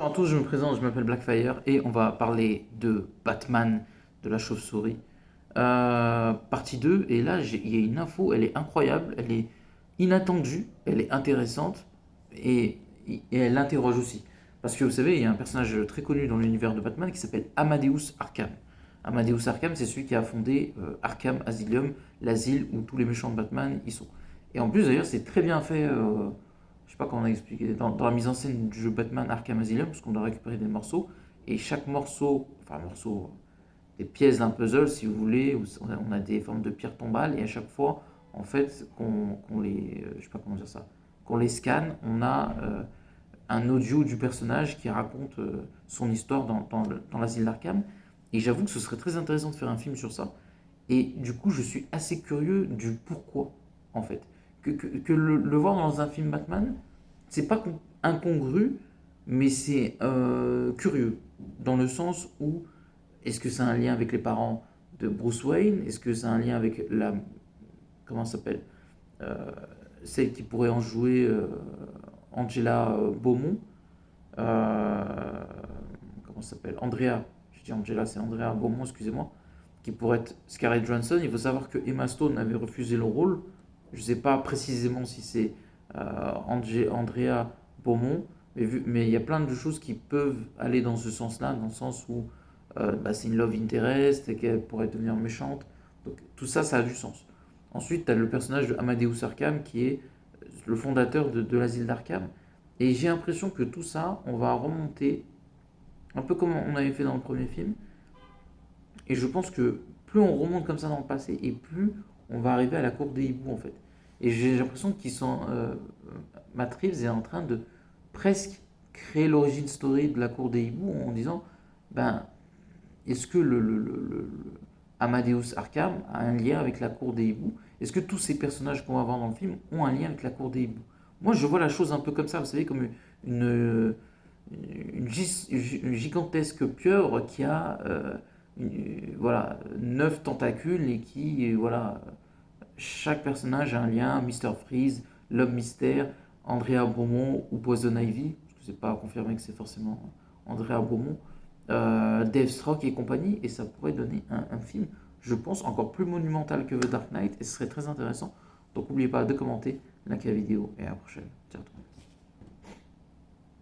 Bonjour à tous, je me présente, je m'appelle Blackfire et on va parler de Batman de la chauve-souris. Partie 2, et là il y a une info, elle est incroyable, elle est inattendue, elle est intéressante et, et elle interroge aussi. Parce que vous savez, il y a un personnage très connu dans l'univers de Batman qui s'appelle Amadeus Arkham. Amadeus Arkham, c'est celui qui a fondé Arkham Asylum, l'asile où tous les méchants de Batman y sont. Et en plus d'ailleurs, c'est très bien fait. Je sais pas comment on a expliqué, dans la mise en scène du jeu Batman Arkham Asylum, parce qu'on doit récupérer des morceaux, et chaque morceau, enfin morceau, des pièces d'un puzzle, si vous voulez, où on a des formes de pierres tombales, et à chaque fois, en fait, qu'on les, je sais pas comment dire ça, qu'on les scanne, on a un audio du personnage qui raconte son histoire dans l'asile d'Arkham. Et j'avoue que ce serait très intéressant de faire un film sur ça. Et du coup, je suis assez curieux du pourquoi, en fait. Que le voir dans un film Batman, c'est pas incongru, mais c'est curieux. Dans le sens où, est-ce que c'est un lien avec les parents de Bruce Wayne? Est-ce que c'est un lien avec la. Comment ça s'appelle? Euh, Celle qui pourrait en jouer Angela Beaumont. Euh, Comment ça s'appelle? Andrea. Je dis Angela, c'est Andrea Beaumont, excusez-moi, qui pourrait être Scarlett Johansson. Il faut savoir que Emma Stone avait refusé le rôle. Je ne sais pas précisément si c'est Andrea Beaumont, mais il y a plein de choses qui peuvent aller dans ce sens-là, dans le sens où bah, c'est une love interest et qu'elle pourrait devenir méchante. Donc tout ça, ça a du sens. Ensuite, tu as le personnage de Amadeus Arkham qui est le fondateur de l'asile d'Arkham. Et j'ai l'impression que tout ça, on va remonter un peu comme on avait fait dans le premier film. Et je pense que plus on remonte comme ça dans le passé, et plus on va arriver à la cour des hiboux en fait. Et j'ai l'impression qu'ils sont, Matt Reeves est en train de presque créer l'origine story de la cour des hiboux en disant, ben, est-ce que Amadeus Arkham a un lien avec la cour des hiboux? Est-ce que tous ces personnages qu'on va voir dans le film ont un lien avec la cour des hiboux? Moi, je vois la chose un peu comme ça, vous savez, comme une, une gigantesque pieuvre qui a voilà, 9 tentacules et qui, voilà, chaque personnage a un lien, Mister Freeze, l'homme mystère, Andrea Beaumont ou Poison Ivy, parce que c'est pas confirmé que c'est forcément Andrea Beaumont, Deathstroke et compagnie, et ça pourrait donner un film, je pense, encore plus monumental que The Dark Knight, et ce serait très intéressant. Donc n'oubliez pas de commenter, liker la vidéo, et à la prochaine. Ciao.